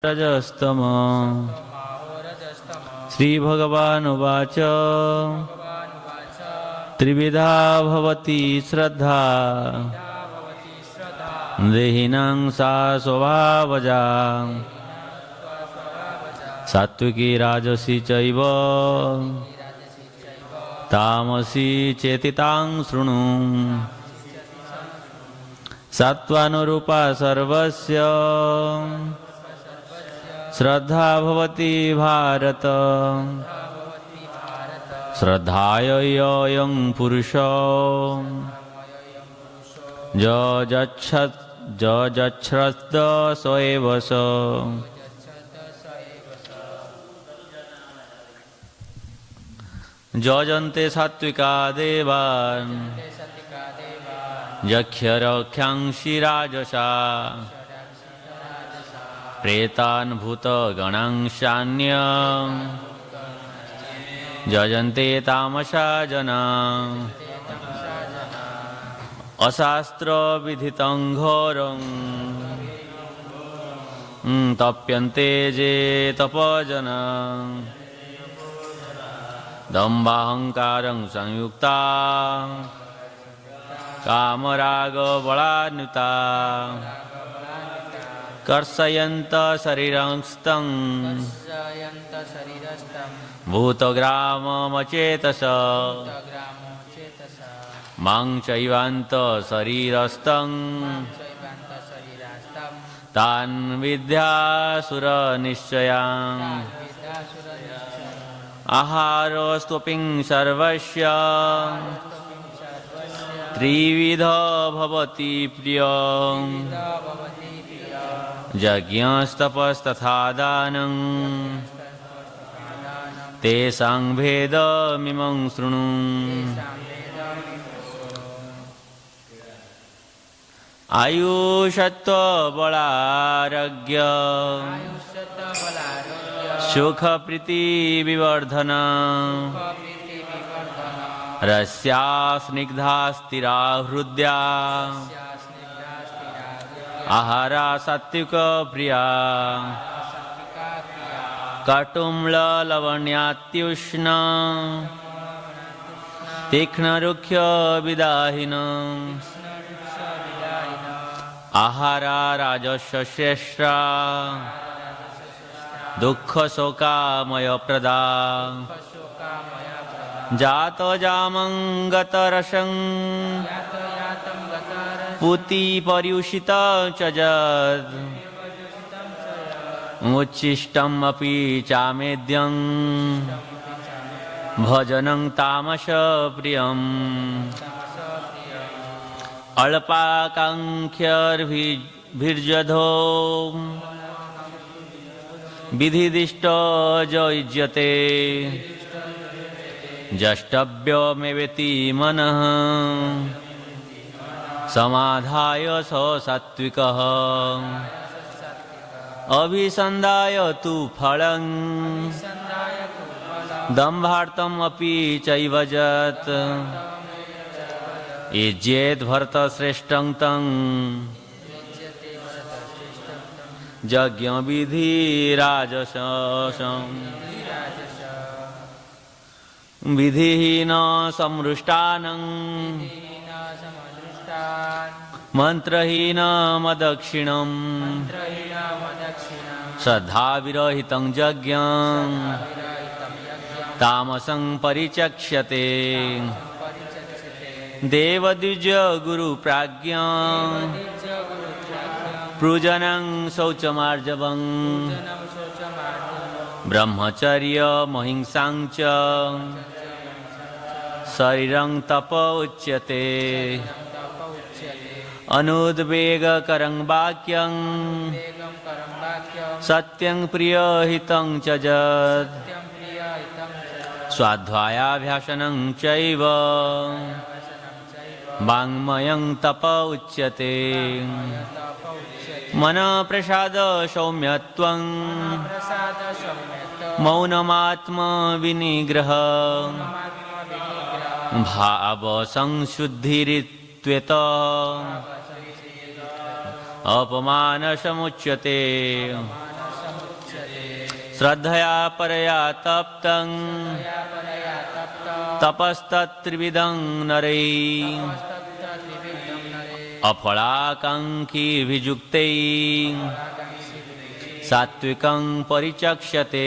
रजस्तम श्रीभगवानुवाच त्रिविधा भवति श्रद्धा देहिनां सा स्वभावजा सात्विकी राजसी चैव तामसी चेति तां शृणु सत्त्वानुरूपा सर्वस्य श्रद्धा भवति भारत श्रद्धायं पुरुषो जच्छ्रद्ध स एव स। यजन्ते सात्विका देवान् यक्षरक्षांसि राजसा प्रेतान् भूतगणांशान्य यजन्ते तामसा जना अशास्त्रविधितं घोरं तप्यन्ते ये तपजना दम्भाहंकारं संयुक्ता कामरागबलान्विता कर्षयन्त शरीरस्थं भूतग्राममचेतस मां चैवान्त शरीरस्थं तान् विद्यासुरनिश्चयान् आहारोस्त्वपिं सर्वस्य त्रिविध भवति प्रिय यज्ञस्तपस्तथा दानं तेषां भेदमिमं शृणु। आयुषत्वबलारोग्य सुखप्रीतिविवर्धन रस्या स्निग्धा स्थिरा हृद्या आहारा सात्विक प्रिया कटुम्ल लवण्यात्युष्ण तीक्ष्णरुक्ष विदाहिन आहारा राजस्य श्रेष्ठा दुःख शोकामय प्रदा जात जामंगतरसं पूति पर्युषित च जद उच्छिष्टम् अपि चामेद्यं भजनं तामस प्रियम् अल्पाकांक्षाभिर्जधो विधिदिष्टो युज्यते जष्टव्यमेवेति मनः समाधाय स सात्विकः अभिसन्धाय तु फलं दम्भार्थम् अपि चैव यत् युज्येत् भरतश्रेष्ठं तं यज्ञविधिराजसं विधिहीन समृष्टानं मन्त्रहीनमदक्षिणं श्रद्धाविरहितं यज्ञं तामसं परिचक्ष्यते देवद्विज गुरुप्राज्ञा पूजनं शौचमार्जवं ब्रह्मचर्यमहिंसां च शरीरं तप उच्यते अनुद्वेगकरं वाक्यं सत्यं प्रियहितं च यत् स्वाध्यायाभ्यासनं चैव वाङ्मयं तप उच्यते मनप्रसाद सौम्यत्वं मौनमात्मविनिग्रह भावसंशुद्धिरित्वेत अपमानसमुच्यते श्रद्धया परया तप्तं तपस्तत्त्रिविधं नरै अफलाकाङ्क्षिभिजुक्तै सात्विकं परिचक्ष्यते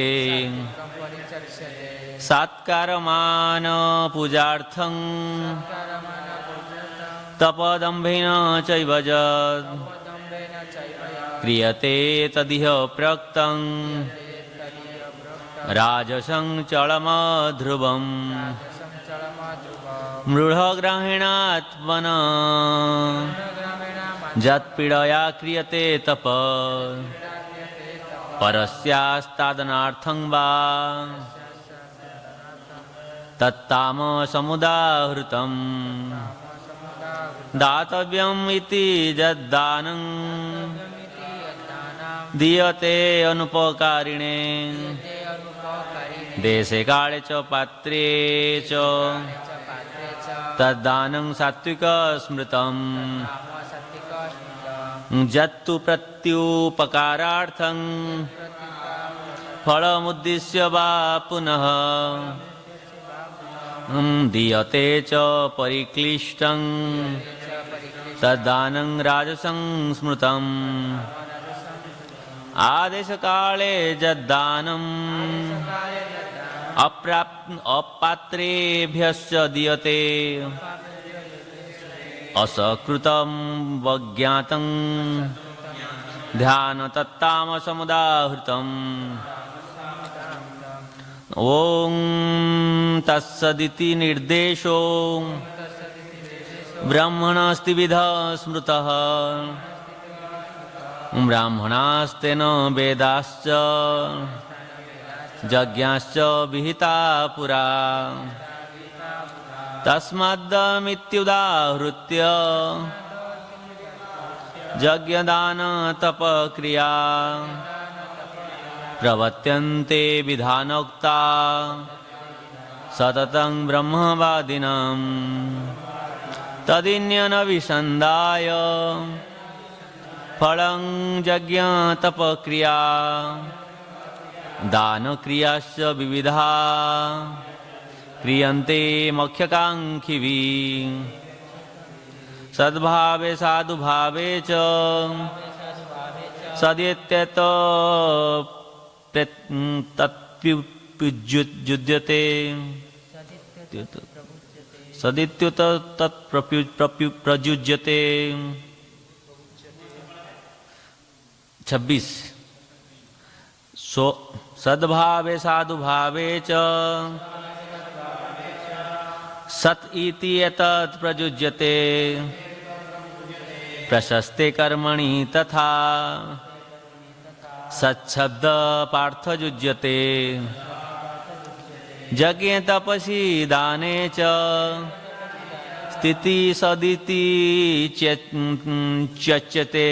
सात्कारमान पूजार्थं तपदम्भेन चैव यत् क्रियते तदिह प्रोक्तं राजसं चलमध्रुवम् मृढग्रहेणात्मना यत्पीडया क्रियते तप परस्यास्तादनार्थं वा तत्तामसमुदाहृतं दातव्यम् इति यद्दानं दीयते अनुपकारिणे देशे काले च पात्रे च तद्दानं सात्विक स्मृतं यत्तु प्रत्युपकारार्थं फलमुद्दिश्य वा पुनः दीयते च परिक्लिष्टं तद्दानं राजसं स्मृतम् आदेशकाले यद्दानम् अपात्रेभ्यश्च दीयते असकृतं वज्ञातं ध्यानतत्तामसमुदाहृतम् ॐ तत्सदिति निर्देशो ब्रह्मणस्त्रिविधः स्मृतः ब्राह्मणास्तेन वेदाश्च यज्ञाश्च विहिता पुरा तस्माद्मित्युदाहृत्य यज्ञदानतपक्रिया प्रवर्त्यन्ते विधानोक्ता सततं ब्रह्मवादिनां तदिन्यनविसन्धाय फलं यज्ञतपक्रिया दानक्रियाश्च विविधा क्रियन्ते मोक्षकाङ्क्षिभिः सद्भावे साधुभावे च सदित्यत तत्प्रयुज्यते सदित्युत तत्प्रयुज्यते 26 सद्भावे साधुभावे च सत् इति एतत् प्रयुज्यते प्रशस्ते कर्मणि तथा सच्छब्द पार्थयुज्यते यज्ञे तपसि दाने च स्थिति सदिति च्यच्यते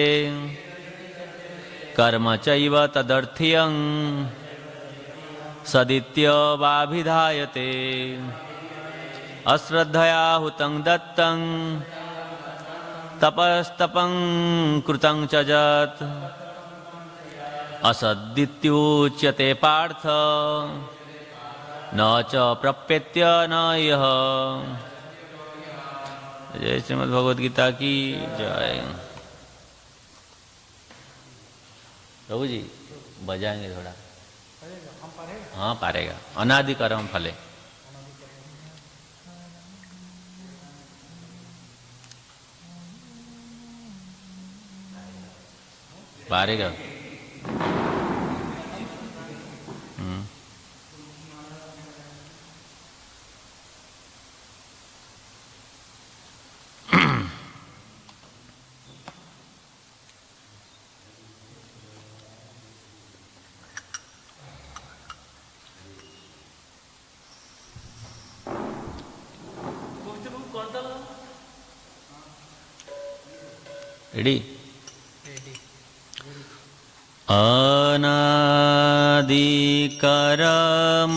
कर्म चैव तदर्थ्यं सदित्यवाभिधायते अश्रद्धया हुतं दत्तं तपस्तपं कृतं च यत् असदित्युच्यते पार्थ न च प्रप्यत्य न यः। जय श्रीमद् भगवद गीता की जय। प्रभु जी बजाएंगे थोड़ा। हाँ पारेगा। अनादि कर्म फले। पारेगा। रेडी। अनादि कर्म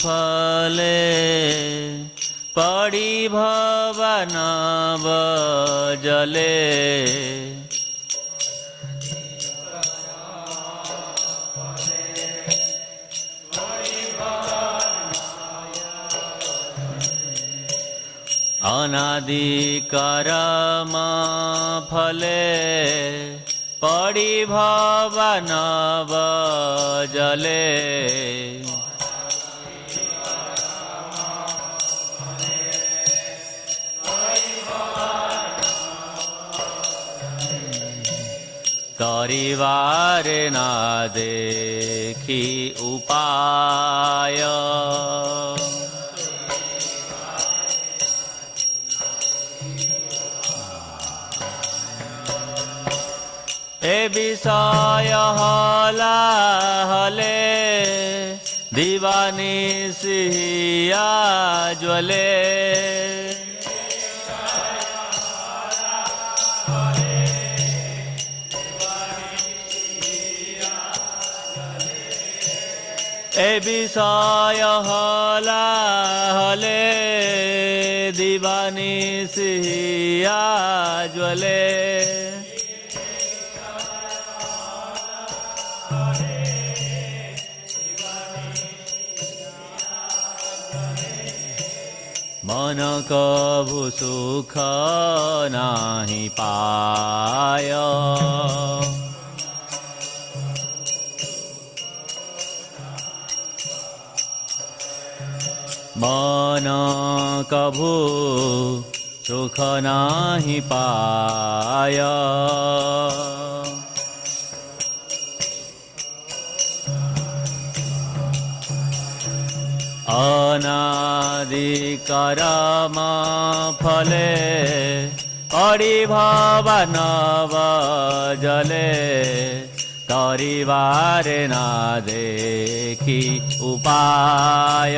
फले पड़ी भवनव जले अनादि कर्म फले पड़ी भव नव जले तरिवार ना देखी उपाय ए विषय हला हले दीवानी सिहिया ज्वले ए विषय हला हले दीवानी सिहिया ज्वले मन कभु सुख नाही पाय मन कभु सुख नाही पाय अनादि कर्म फले पड़ी भव नव जले तरिवार ना देखी उपाय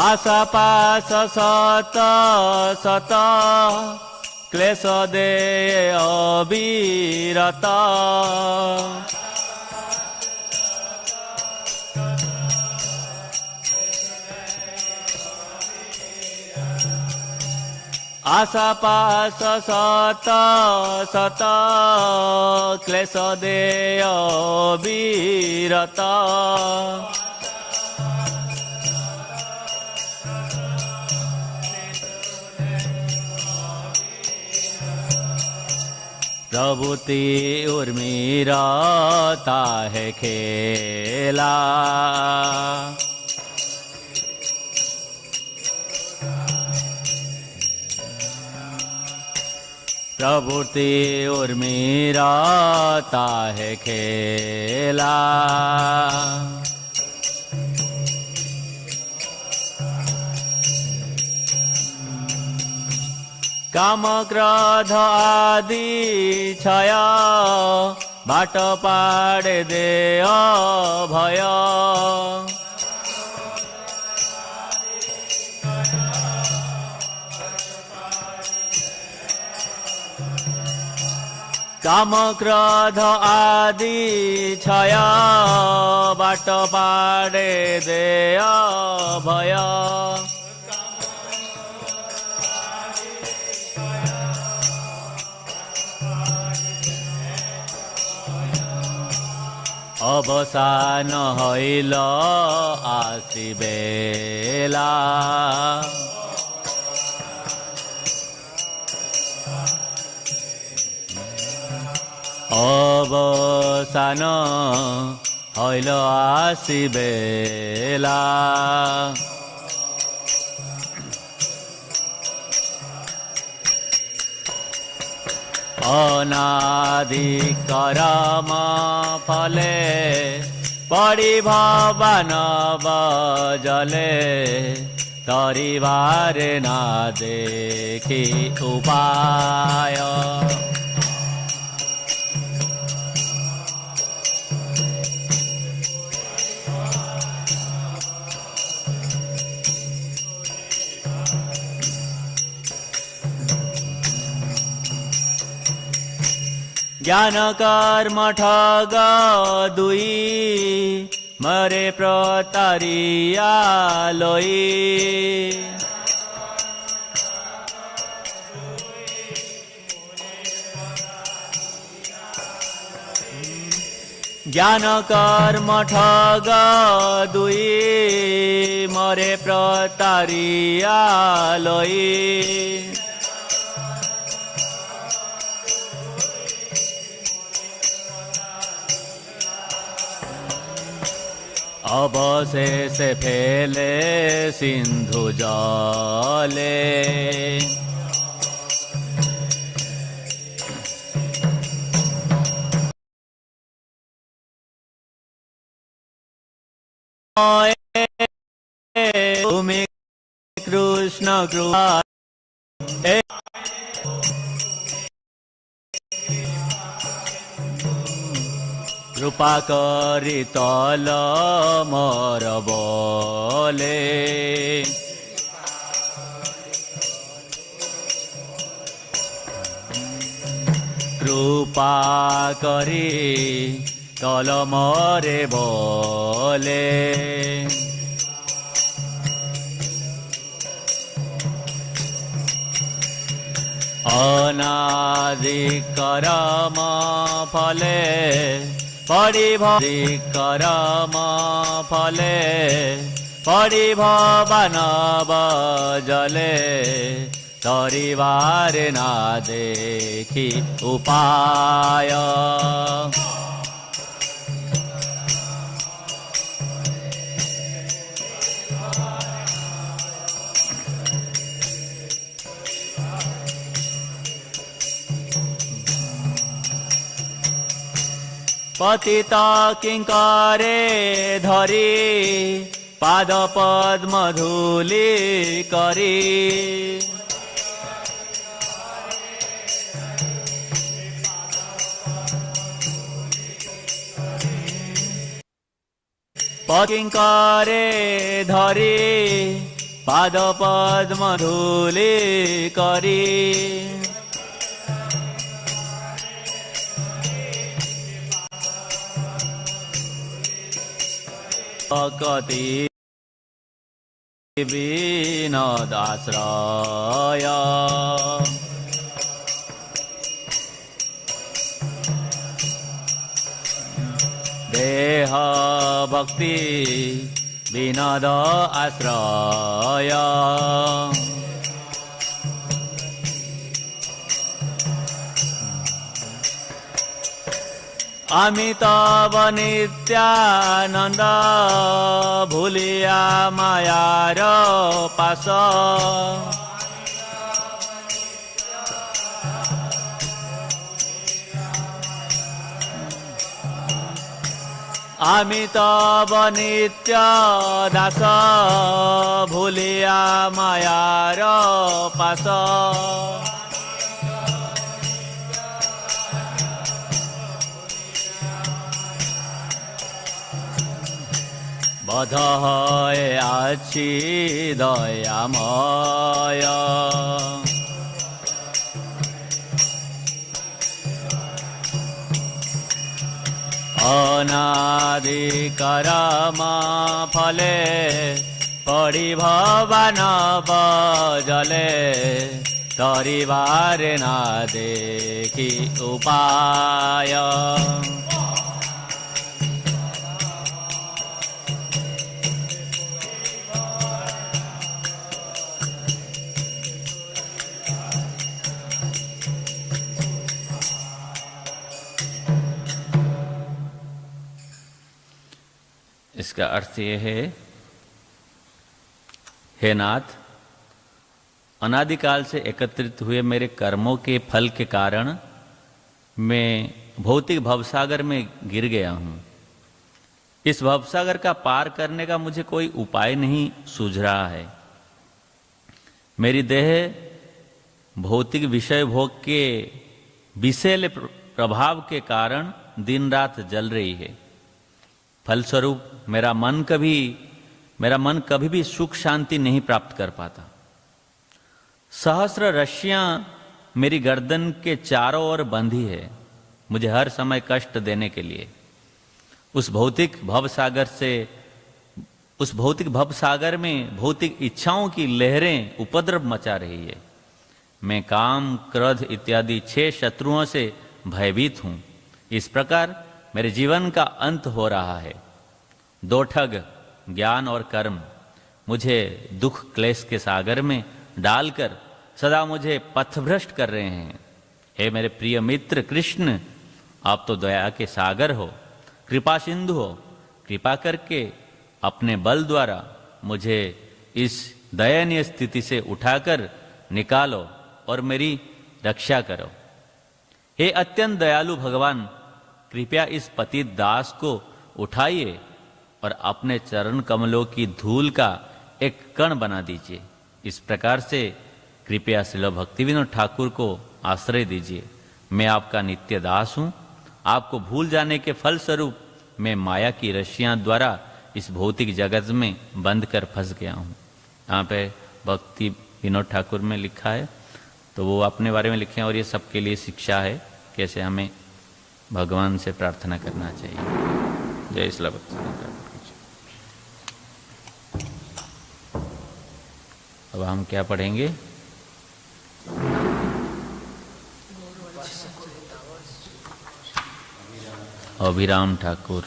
आशा पास सत सत क्लेश दे अविरत आशा पास सत सत क्लेश दे अविरत प्रभुति उर्मिराता है खेला प्रभुति उर्मिराता है खेला काम क्रोध आदि क्षय बाट पाड़े दे भय काम क्रोध आदि क्षय बाट पाड़े दे भय अवसान हईल आसिबेला अवसान हईल आसिबेला अनादि कर्म फले पड़ी भव नव जले तरिवार ना देखी उपाय ज्ञान कर्म ठग दुई मरे प्रतारिया लई ज्ञान कर्म ठग दुई मरे प्रतारिया लई अवशेष फैले सिंधु जले तुम्हें कृष्ण कृपा कृपा करी तल मोर बोले कृपा करी तल मोरे बोले अनादि करम फले पड़ी करम फले पड़ी भवनव जले तरिवार ना देखी उपाय पतित किंकरे धरी पाद पद्म धूली करी किंकरे धरी पाद पद्म धूली करी कति विनोदाश्रय देह भक्ति विनोद आश्रय अमिताभ नित्यानंद भूलिया मायार पास अमिताभ नित्य दास भूलिया मायार पास बध हये आछि दयामय अनादि करम फले पड़ी भवनव जले तरिवार ना देखी उपाय इसका अर्थ यह है, हे नाथ, अनादिकाल से एकत्रित हुए मेरे कर्मों के फल के कारण मैं भौतिक भवसागर में गिर गया हूं। इस भवसागर का पार करने का मुझे कोई उपाय नहीं सूझ रहा है। मेरी देह भौतिक विषय भोग के विषैले प्रभाव के कारण दिन रात जल रही है। फलस्वरूप मेरा मन कभी भी सुख शांति नहीं प्राप्त कर पाता। सहस्र रस्सियां मेरी गर्दन के चारों ओर बंधी है, मुझे हर समय कष्ट देने के लिए। उस भौतिक भव सागर से, उस भौतिक भव सागर में भौतिक इच्छाओं की लहरें उपद्रव मचा रही है। मैं काम, क्रोध इत्यादि 6 शत्रुओं से भयभीत हूं। इस प्रकार मेरे जीवन का अंत हो रहा है। 2 ठग, ज्ञान और कर्म, मुझे दुख क्लेश के सागर में डालकर सदा मुझे पथभ्रष्ट कर रहे हैं। हे मेरे प्रिय मित्र कृष्ण, आप तो दया के सागर हो, कृपा सिंधु हो। कृपा करके अपने बल द्वारा मुझे इस दयनीय स्थिति से उठाकर निकालो और मेरी रक्षा करो। हे अत्यंत दयालु भगवान, कृपया इस पतित दास को उठाइए और अपने चरण कमलों की धूल का एक कण बना दीजिए। इस प्रकार से कृपया श्रील भक्तिविनोद ठाकुर को आश्रय दीजिए। मैं आपका नित्य दास हूँ। आपको भूल जाने के फलस्वरूप मैं माया की रस्सियाँ द्वारा इस भौतिक जगत में बंद कर फंस गया हूँ। यहाँ पे भक्ति विनोद ठाकुर में लिखा है, तो वो अपने बारे में लिखे हैं और ये सबके लिए शिक्षा है कैसे हमें भगवान से प्रार्थना करना चाहिए। जय श्री भक्ति। अब हम क्या पढ़ेंगे? अभिराम ठाकुर,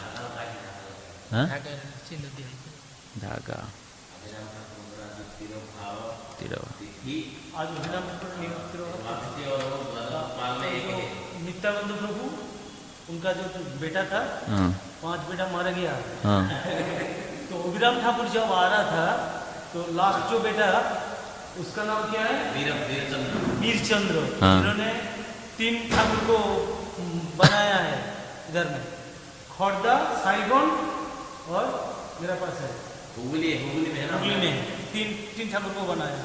हाँ? धागा आज नित्यानंद प्रभु, उनका जो बेटा था, 5 बेटा मारा गया। तो अभिराम ठाकुर जब आ रहा था तो लास्ट जो बेटा उसका नाम क्या है? वीरचंद्र। उन्होंने 3 ठाकुर को बनाया है इधर में, खोर्दा, साइगोन और मेरा पास है हुगली में 3 ठाकुर को बनाया।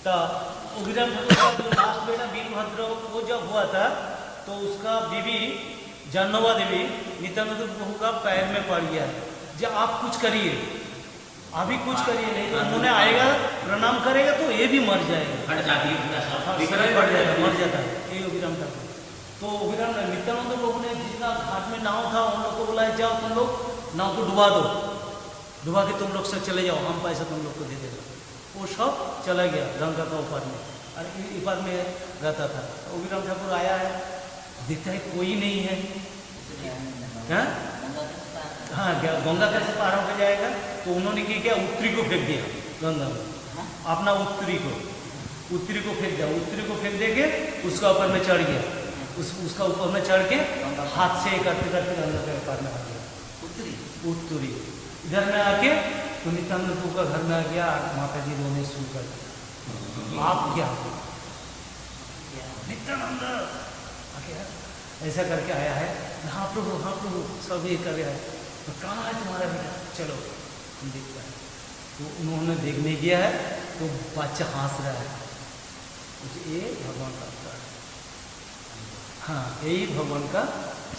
तो अभिराम ठाकुर का जो लास्ट बेटा वीरभद्र वो जब हुआ था तो उसका बीवी जानवा देवी नित्यानंद प्रभु का पैर में पड़ गया, जब आप कुछ करिए, अभी कुछ करिए, नहीं तो उन्होंने आएगा प्रणाम करेगा तो ये भी मर जाएगा, मर जाता है ये अभिराम ठाकुर। तो अभिराम नित्यानंद प्रभु ने जितना घाट में नाव था उन लोग को बुलाया, जाओ तुम लोग नाव को डुबा दो, डुबा के तुम लोग से चले जाओ, हम पैसा तुम लोग को दे देगा। वो सब चला गया गंगा का ऊपर में, और ऊपर में रहता था। अभिराम ठाकुर आया है, देखता है कोई नहीं है, हाँ गंगा कैसे पार होकर जाएगा? तो उन्होंने क्या, उत्तरी को फेंक दिया गंगा में, अपना उत्तरी को फेंक दिया, उत्तरी को फेंक देके उसका ऊपर में चढ़ गया, उसका ऊपर में चढ़ के हाथ से करते करते गंगा के पार में आ गया। उत्तरी इधर में आके तो नित्यानंद प्रभु का घर में आ गया, माता जी रोने शुरू कर दिया, आप क्या नित्यानंद ऐसा करके आया है, हाँ प्रभु सब ये कर रहा है। तो कहाँ है तुम्हारा बेटा? चलो हम देखते हैं। तो उन्होंने देखने गया है तो बच्चा हंस रहा है, ये भगवान का अवतार है, हाँ यही भगवान का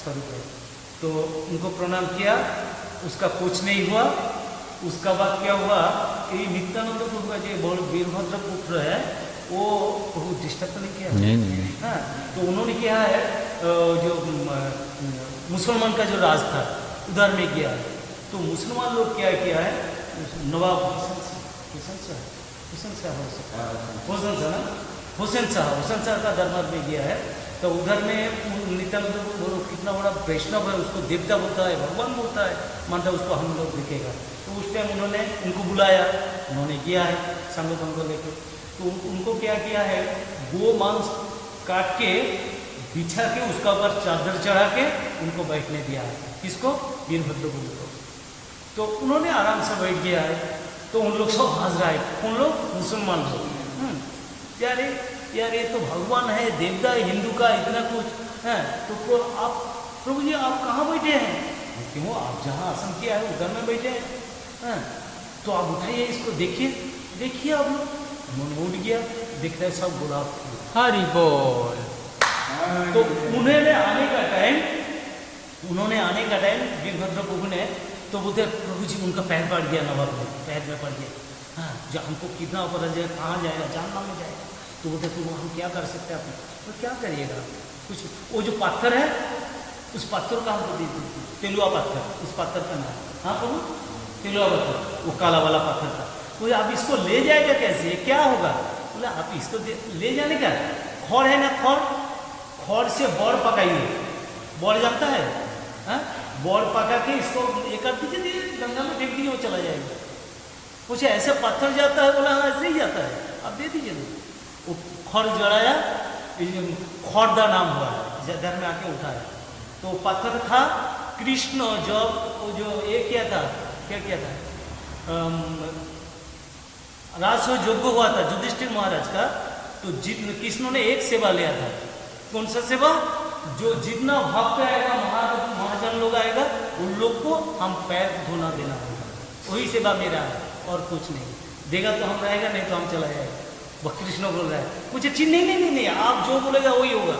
स्वरूप है। तो उनको प्रणाम किया, उसका कुछ नहीं हुआ। उसका बाद क्या हुआ, ये नित्यानंद प्रभु का जो वीरभद्र पुत्र है वो प्रभु डिस्टर्ब नहीं किया, नहीं। हाँ, तो उन्होंने किया है जो मुसलमान का जो राज था उधर में किया है। तो मुसलमान लोग क्या किया है, नवाब हुसैन शाह का दरबार में गया है। तो उधर में नित्यानंद कितना बड़ा वैष्णव है, उसको देवता बोलता है, भगवान बोलता है, मानता है उसको हम लोग दिखेगा। तो उस टाइम उन्होंने उनको बुलाया, उन्होंने किया है संगठन को लेकर। तो उनको क्या किया है, गो मांस काट के बिछा के उसका ऊपर चादर चढ़ा के उनको बैठने दिया है। किसको? वीरभद्र को। तो उन्होंने आराम से बैठ गया है। तो उन लोग सब हंस रहा है, उन लोग मुसलमान लोग, यार ये तो भगवान है, देवता है हिंदू का, इतना कुछ है। तो आप प्रभु जी आप कहाँ बैठे हैं? क्यों, आप जहाँ आसन किया है उधर में बैठे हैं। तो आप उठाइए इसको, देखिए आप लोग। मन उठ गया, दिख रहा है सब गुलाब। हरि बोल। तो उन्होंने आने का टाइम वीरभद्र प्रभु ने तो बोलते प्रभु जी उनका पैर पड़ गया, नवाब में पैर में पड़ गया। हाँ, जो हमको कितना ऊपर जाए, कहाँ जाएगा, जानना में जाएगा। तो बोलते तो हम क्या कर सकते हैं? आप तो क्या करिएगा कुछ? वो जो पत्थर है उस पत्थर का हमको दे दीजिए, तेलुआ पत्थर, उस पत्थर का नाम, हाँ बोलो, तेलुआ पत्थर, वो काला वाला पत्थर था। बोले आप इसको ले जाएगा कैसे, क्या होगा? बोला आप इसको ले जाने का, खड़ है ना खड़, खड़ से बड़ पकाइए, बड़ जानता है, हाँ, बड़ पका के इसको ये कर दीजिए, गंगा में फेंक दीजिए, वो चला जाएगा। पूछे ऐसे पत्थर जाता है? बोला हाँ ऐसे ही जाता है, आप दे दीजिए ना। वो खड़ जड़ाया, खड़दा नाम हुआ, घर में आके उठाया, तो पत्थर था। कृष्ण जब वो जो ये किया था, क्या किया था, राजस्व यज्ञ हुआ था युधिष्ठिर महाराज का, तो कृष्ण ने एक सेवा लिया था। कौन सा सेवा? जो जितना भक्त आएगा, महाजन लोग आएगा, उन लोग को हम पैर धोना देना होगा, वही सेवा मेरा है और कुछ नहीं। देगा तो हम रहेगा, नहीं तो हम चला जाएगा। वह कृष्ण बोल रहा है, मुझे चीज नहीं, आप जो बोलेगा वही होगा।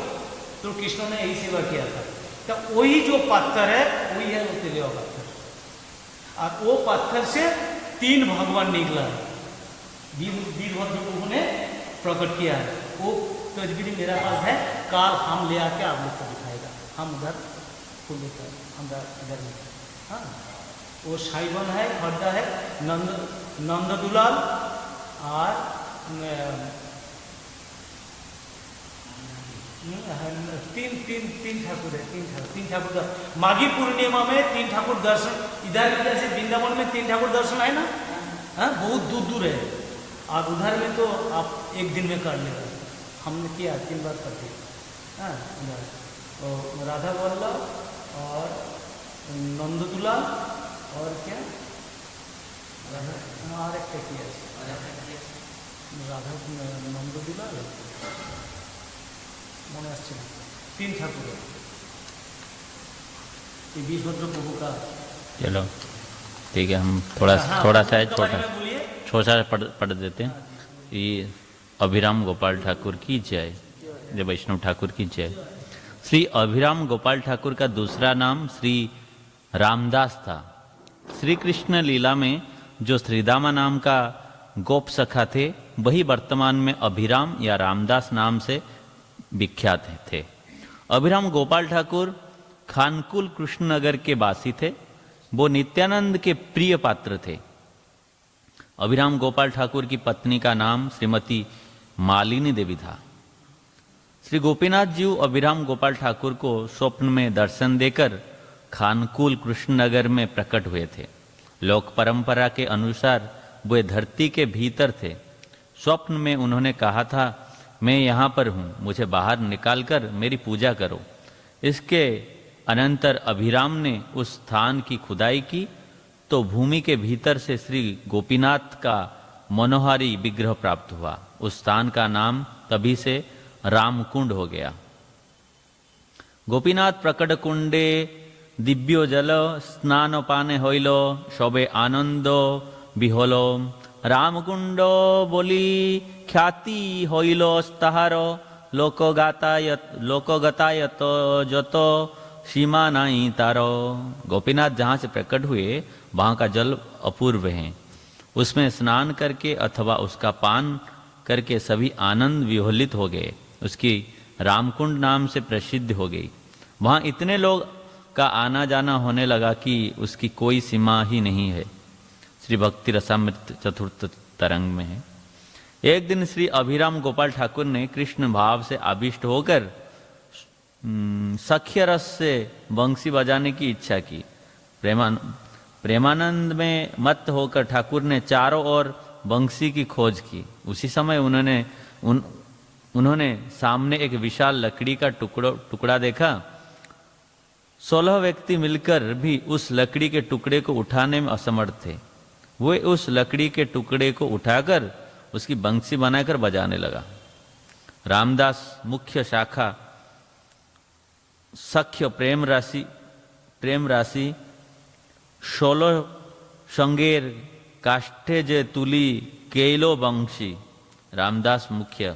तो कृष्ण ने यही सेवा किया था। तो वही जो पत्थर है वही है वो तेलुआ पत्थर, और वो पत्थर से 3 भगवान निकला है, वीरभद्र प्रभु ने प्रकट किया है। वो तस्वीर मेरा पास है, काल हम ले आके आप लोग को दिखाएगा, हम उधर को लेकर हम इधर में, हाँ। वो साइबन है, खड्डा है, नंद दुलाल और तीन ठाकुर है, तीन ठाकुर का माघी पूर्णिमा में 3 ठाकुर दर्शन, इधर जैसे वृंदावन में 3 ठाकुर दर्शन है ना, हाँ, बहुत दूर है। और उधर में तो आप एक दिन में कर लेगा, हमने किया 3 बार कर दिया, हाँ। उधर तो राधा वल्लभ और नंददुला और क्या राधा और एक किया, राधा नंददुला मन आसছে না, 3 ठाकुर है ये वीरभद्र प्रभु का। चलो ठीक है, हम थोड़ा सा छोटा पढ़ देते हैं। ये अभिराम गोपाल ठाकुर की जय, जय वैष्णव ठाकुर की जय। श्री अभिराम गोपाल ठाकुर का दूसरा नाम श्री रामदास था। श्री कृष्ण लीला में जो श्रीदामा नाम का गोप सखा थे, वही वर्तमान में अभिराम या रामदास नाम से विख्यात थे। अभिराम गोपाल ठाकुर खानकुल कृष्णनगर के वासी थे। वो नित्यानंद के प्रिय पात्र थे। अभिराम गोपाल ठाकुर की पत्नी का नाम श्रीमती मालिनी देवी था। श्री गोपीनाथ जी अभिराम गोपाल ठाकुर को स्वप्न में दर्शन देकर खानकुल कृष्णनगर में प्रकट हुए थे। लोक परंपरा के अनुसार वे धरती के भीतर थे। स्वप्न में उन्होंने कहा था, मैं यहाँ पर हूँ, मुझे बाहर निकालकर मेरी पूजा करो। इसके अनंतर अभिराम ने उस स्थान की खुदाई की तो भूमि के भीतर से श्री गोपीनाथ का मनोहारी विग्रह प्राप्त हुआ। उस स्थान का नाम तभी से रामकुंड हो गया। गोपीनाथ प्रकट कुंडे दिव्यो जल स्नान पाने होइलो, सबे आनंद बिहलो। रामकुंड बोली ख्याति होइलो ताहारो, लोकगतायत जतो सीमा नहीं तारो। गोपीनाथ जहाँ से प्रकट हुए वहाँ का जल अपूर्व है। उसमें स्नान करके अथवा उसका पान करके सभी आनंद विह्वलित हो गए। उसकी रामकुंड नाम से प्रसिद्ध हो गई। वहाँ इतने लोग का आना जाना होने लगा कि उसकी कोई सीमा ही नहीं है। श्री भक्ति रसामृत चतुर्थ तरंग में है। एक दिन श्री अभिराम गोपाल ठाकुर ने कृष्ण भाव से आविष्ट होकर सख्य रस से बंसी बजाने की इच्छा की। प्रेमानंद में मत होकर ठाकुर ने चारों ओर बंसी की खोज की। उसी समय उन्होंने सामने एक विशाल लकड़ी का टुकड़ा देखा। 16 व्यक्ति मिलकर भी उस लकड़ी के टुकड़े को उठाने में असमर्थ थे। वे उस लकड़ी के टुकड़े को उठाकर उसकी बंसी बनाकर बजाने लगा। रामदास मुख्य शाखा सख्य प्रेम राशि 16 संगेर काष्ठे जे तुली केलो बंशी। रामदास मुख्य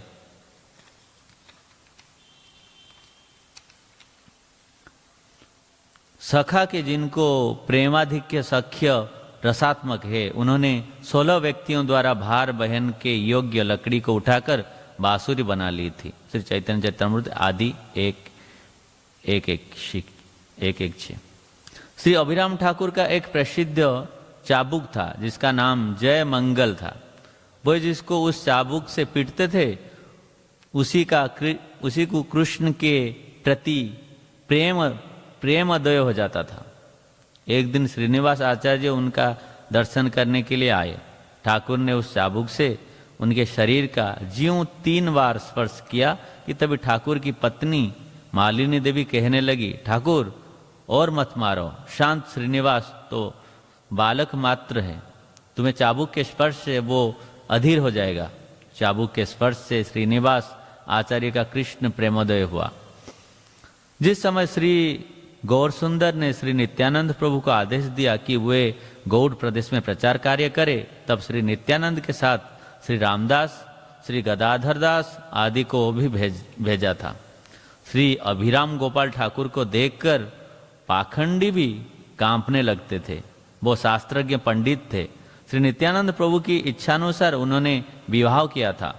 सखा के जिनको प्रेमाधिक्य सख्य रसात्मक है, उन्होंने 16 व्यक्तियों द्वारा भार बहन के योग्य लकड़ी को उठाकर बांसुरी बना ली थी। श्री चैतन्य चरितामृत आदि 1:1 116। श्री अभिराम ठाकुर का एक प्रसिद्ध चाबुक था जिसका नाम जय मंगल था। वो जिसको उस चाबुक से पीटते थे उसी को कृष्ण के प्रति प्रेमोदय हो जाता था। एक दिन श्रीनिवास आचार्य उनका दर्शन करने के लिए आए। ठाकुर ने उस चाबुक से उनके शरीर का ज्यों 3 बार स्पर्श किया कि तभी ठाकुर की पत्नी मालिनी देवी कहने लगी, ठाकुर और मत मारो, शांत श्रीनिवास तो बालक मात्र है, तुम्हें चाबुक के स्पर्श से वो अधीर हो जाएगा। चाबुक के स्पर्श से श्रीनिवास आचार्य का कृष्ण प्रेमोदय हुआ। जिस समय श्री गौर सुंदर ने श्री नित्यानंद प्रभु को आदेश दिया कि वे गौड़ प्रदेश में प्रचार कार्य करे, तब श्री नित्यानंद के साथ श्री रामदास, श्री गदाधर दास आदि को भी भेजा था। श्री अभिराम गोपाल ठाकुर को देखकर पाखंडी भी कांपने लगते थे। वो शास्त्रज्ञ पंडित थे। श्री नित्यानंद प्रभु की इच्छानुसार उन्होंने विवाह किया था।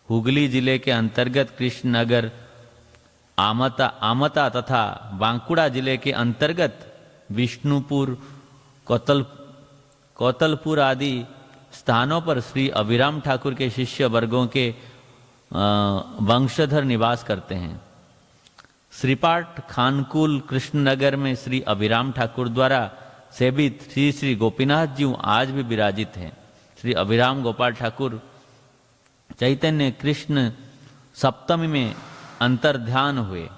हुगली जिले के अंतर्गत कृष्णनगर, आमता तथा बांकुड़ा जिले के अंतर्गत विष्णुपुर, कोतलपुर आदि स्थानों पर श्री अभिराम ठाकुर के शिष्य वर्गों के वंशधर निवास करते हैं। श्रीपाठ खानकुल कृष्णनगर में श्री अभिराम ठाकुर द्वारा सेवित श्री श्री गोपीनाथ जी आज भी विराजित हैं। श्री अभिराम गोपाल ठाकुर चैतन्य कृष्ण सप्तमी में अंतर्ध्यान हुए।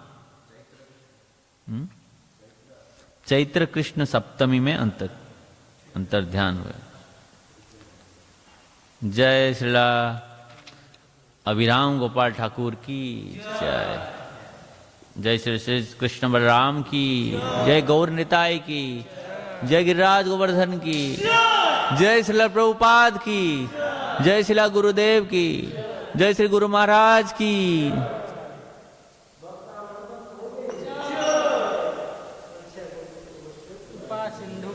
चैत्र कृष्ण सप्तमी में अंतर्ध्यान हुए। जय श्रीला अभिराम गोपाल ठाकुर की जय। जय श्री श्री कृष्ण बलराम की जय। गौर निताय की जय। गिरिराज गोवर्धन की जय। श्रीला प्रभुपाद की जय। श्रीला गुरुदेव की जय। श्री गुरु महाराज की सिंधु